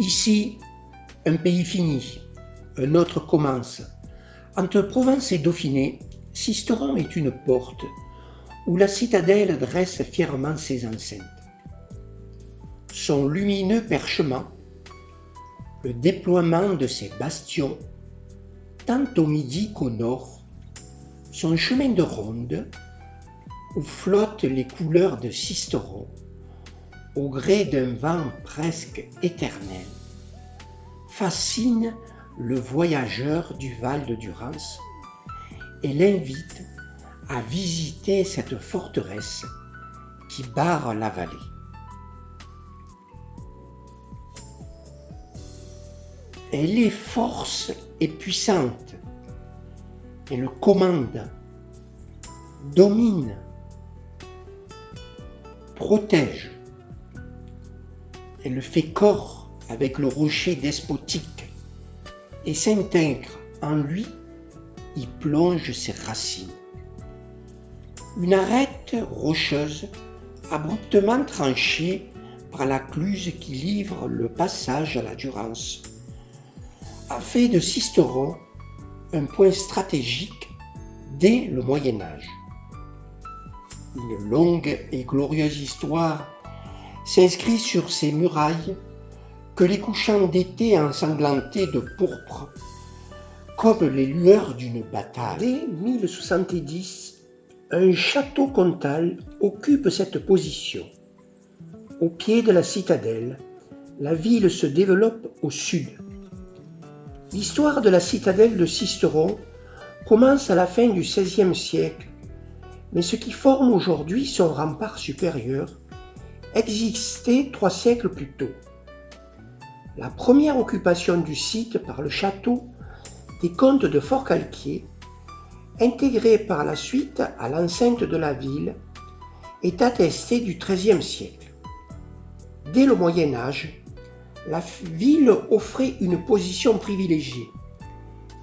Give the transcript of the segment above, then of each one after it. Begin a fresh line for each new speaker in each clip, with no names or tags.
Ici, un pays fini, un autre commence. Entre Provence et Dauphiné, Sisteron est une porte où la citadelle dresse fièrement ses enceintes. Son lumineux perchement, le déploiement de ses bastions, tant au midi qu'au nord, son chemin de ronde, où flottent les couleurs de Sisteron, au gré d'un vent presque éternel, fascine le voyageur du Val de Durance et l'invite à visiter cette forteresse qui barre la vallée. Elle est force et puissante. Elle commande, domine, protège. Elle fait corps avec le rocher despotique et s'intègre en lui, y plonge ses racines. Une arête rocheuse, abruptement tranchée par la cluse qui livre le passage à la Durance, a fait de Sisteron un point stratégique dès le Moyen Âge. Une longue et glorieuse histoire s'inscrit sur ces murailles que les couchants d'été ensanglantés de pourpre, comme les lueurs d'une bataille. Dès 1070, un château comtal occupe cette position. Au pied de la citadelle, la ville se développe au sud. L'histoire de la citadelle de Sisteron commence à la fin du XVIe siècle, mais ce qui forme aujourd'hui son rempart supérieur existait 3 siècles plus tôt. La première occupation du site par le château des comtes de Forcalquier, intégré par la suite à l'enceinte de la ville, est attestée du XIIIe siècle. Dès le Moyen Âge, la ville offrait une position privilégiée.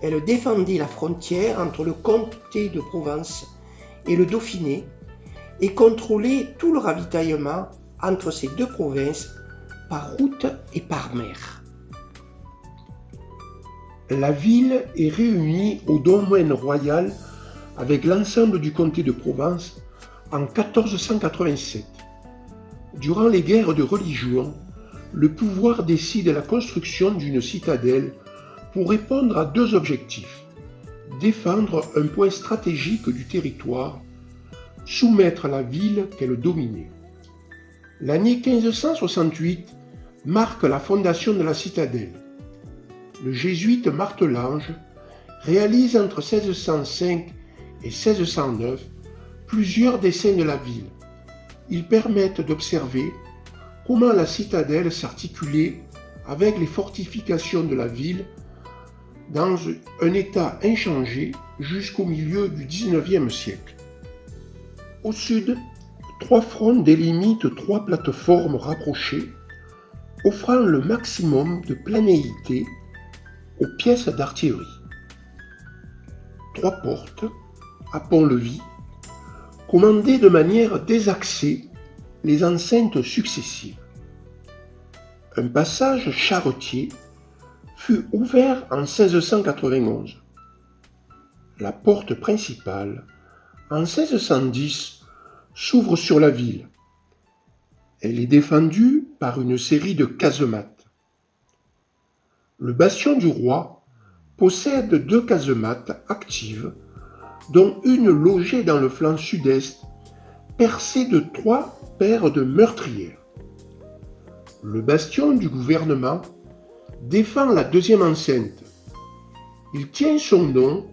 Elle défendait la frontière entre le comté de Provence et le Dauphiné et contrôlait tout le ravitaillement entre ces deux provinces par route et par mer.
La ville est réunie au domaine royal avec l'ensemble du comté de Provence en 1487. Durant les guerres de religion, le pouvoir décide la construction d'une citadelle pour répondre à 2 objectifs: défendre un point stratégique du territoire, soumettre la ville qu'elle dominait. L'année 1568 marque la fondation de la citadelle. Le jésuite Martelange réalise entre 1605 et 1609 plusieurs dessins de la ville. Ils permettent d'observer comment la citadelle s'articulait avec les fortifications de la ville dans un état inchangé jusqu'au milieu du XIXe siècle. Au sud, 3 fronts délimitent 3 plateformes rapprochées, offrant le maximum de planéité aux pièces d'artillerie. 3 portes, à pont-levis, commandaient de manière désaxée les enceintes successives. Un passage charretier fut ouvert en 1691. La porte principale, en 1610, s'ouvre sur la ville. Elle est défendue par une série de casemates. Le bastion du roi possède 2 casemates actives, dont une logée dans le flanc sud-est, percée de 3 paires de meurtrières. Le bastion du gouvernement défend la 2e enceinte. Il tient son nom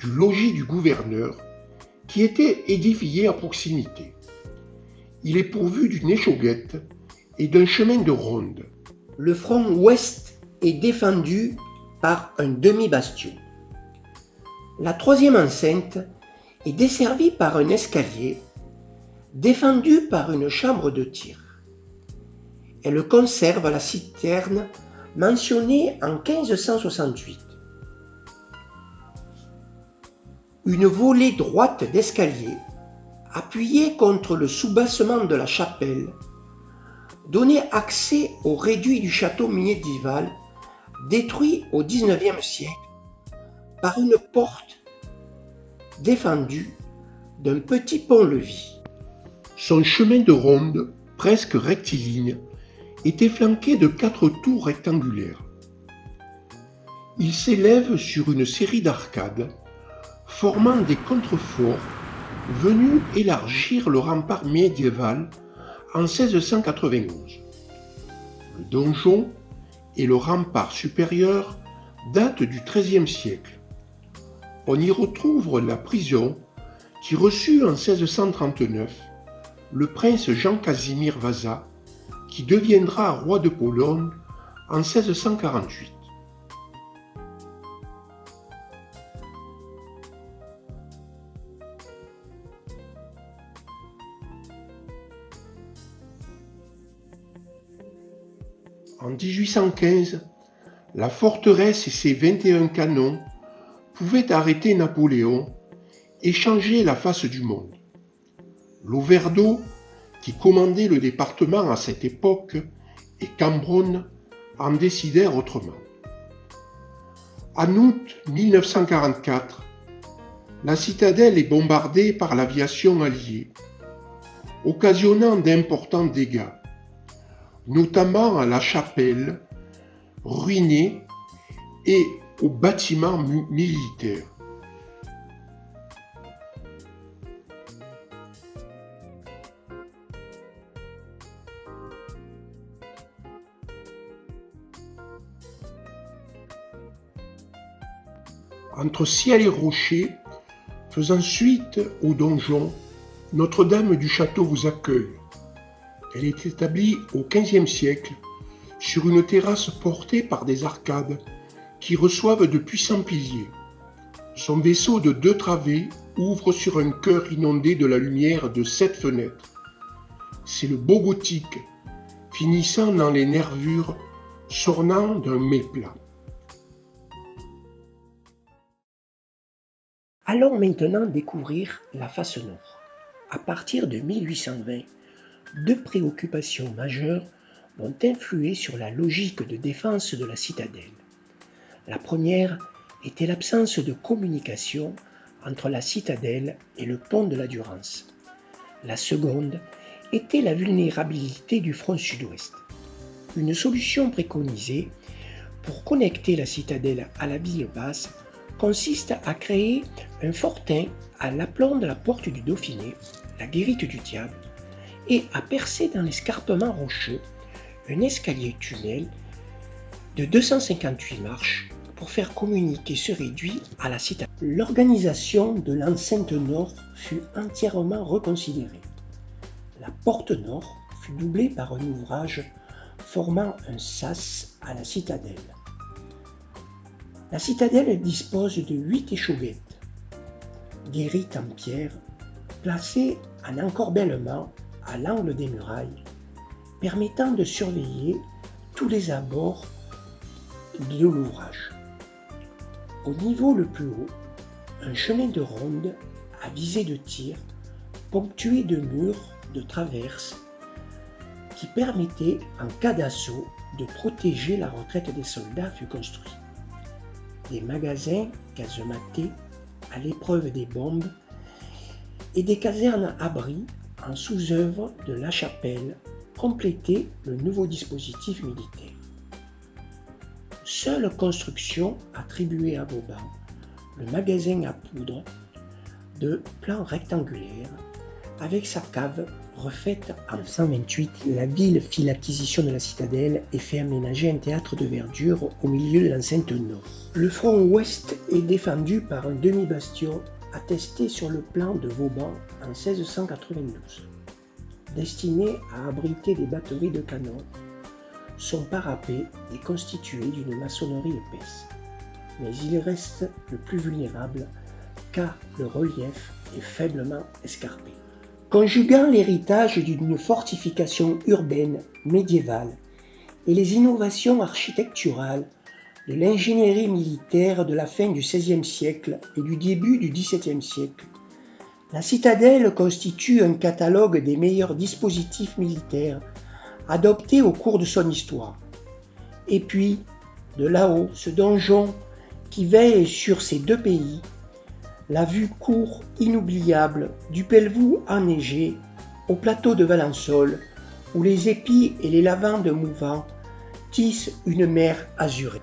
du logis du gouverneur, qui était édifié à proximité. Il est pourvu d'une échauguette et d'un chemin de ronde.
Le front ouest est défendu par un demi-bastion. La 3e enceinte est desservie par un escalier défendu par une chambre de tir. Elle conserve la citerne mentionnée en 1568. Une volée droite d'escalier, appuyée contre le soubassement de la chapelle, donnait accès au réduit du château médiéval détruit au XIXe siècle par une porte défendue d'un petit pont-levis.
Son chemin de ronde, presque rectiligne, était flanqué de 4 tours rectangulaires. Il s'élève sur une série d'arcades, formant des contreforts venus élargir le rempart médiéval en 1691. Le donjon et le rempart supérieur datent du XIIIe siècle. On y retrouve la prison qui reçut en 1639 le prince Jean-Casimir Wasa, qui deviendra roi de Pologne en 1648. En 1815, la forteresse et ses 21 canons pouvaient arrêter Napoléon et changer la face du monde. Lauverdeau, qui commandait le département à cette époque, et Cambronne en décidèrent autrement. En août 1944, la citadelle est bombardée par l'aviation alliée, occasionnant d'importants dégâts, notamment à la chapelle, ruinée, et aux bâtiments militaires. Entre ciel et rocher, faisant suite au donjon, Notre-Dame du Château vous accueille. Elle est établie au XVe siècle sur une terrasse portée par des arcades qui reçoivent de puissants piliers. Son vaisseau de 2 travées ouvre sur un chœur inondé de la lumière de 7 fenêtres. C'est le beau gothique, finissant dans les nervures, s'ornant d'un méplat.
Allons maintenant découvrir la face nord. À partir de 1820, 2 préoccupations majeures vont influer sur la logique de défense de la citadelle. La première était l'absence de communication entre la citadelle et le pont de la Durance. La seconde était la vulnérabilité du front sud-ouest. Une solution préconisée pour connecter la citadelle à la ville basse consiste à créer un fortin à l'aplomb de la porte du Dauphiné, la guérite du diable, et à percer dans l'escarpement rocheux un escalier-tunnel de 258 marches pour faire communiquer ce réduit à la citadelle. L'organisation de l'enceinte nord fut entièrement reconsidérée. La porte nord fut doublée par un ouvrage formant un sas à la citadelle. La citadelle dispose de 8 échauguettes, guérites en pierre, placées en encorbellement à l'angle des murailles, permettant de surveiller tous les abords de l'ouvrage. Au niveau le plus haut, un chemin de ronde à visée de tir, ponctué de murs de traverse, qui permettait, en cas d'assaut, de protéger la retraite des soldats fut construit. Des magasins casematés à l'épreuve des bombes et des casernes abris en sous-œuvre de la chapelle complétaient le nouveau dispositif militaire. Seule construction attribuée à Vauban, le magasin à poudre de plan rectangulaire avec sa cave refaite en 1928, la ville fit l'acquisition de la citadelle et fait aménager un théâtre de verdure au milieu de l'enceinte nord. Le front ouest est défendu par un demi-bastion attesté sur le plan de Vauban en 1692. Destiné à abriter des batteries de canons, son parapet est constitué d'une maçonnerie épaisse, mais il reste le plus vulnérable car le relief est faiblement escarpé. Conjuguant l'héritage d'une fortification urbaine médiévale et les innovations architecturales de l'ingénierie militaire de la fin du XVIe siècle et du début du XVIIe siècle, la citadelle constitue un catalogue des meilleurs dispositifs militaires adopté au cours de son histoire. Et puis, de là-haut, ce donjon qui veille sur ces deux pays, la vue court inoubliable du Pelvoux enneigé au plateau de Valençol, où les épis et les lavandes mouvants tissent une mer azurée.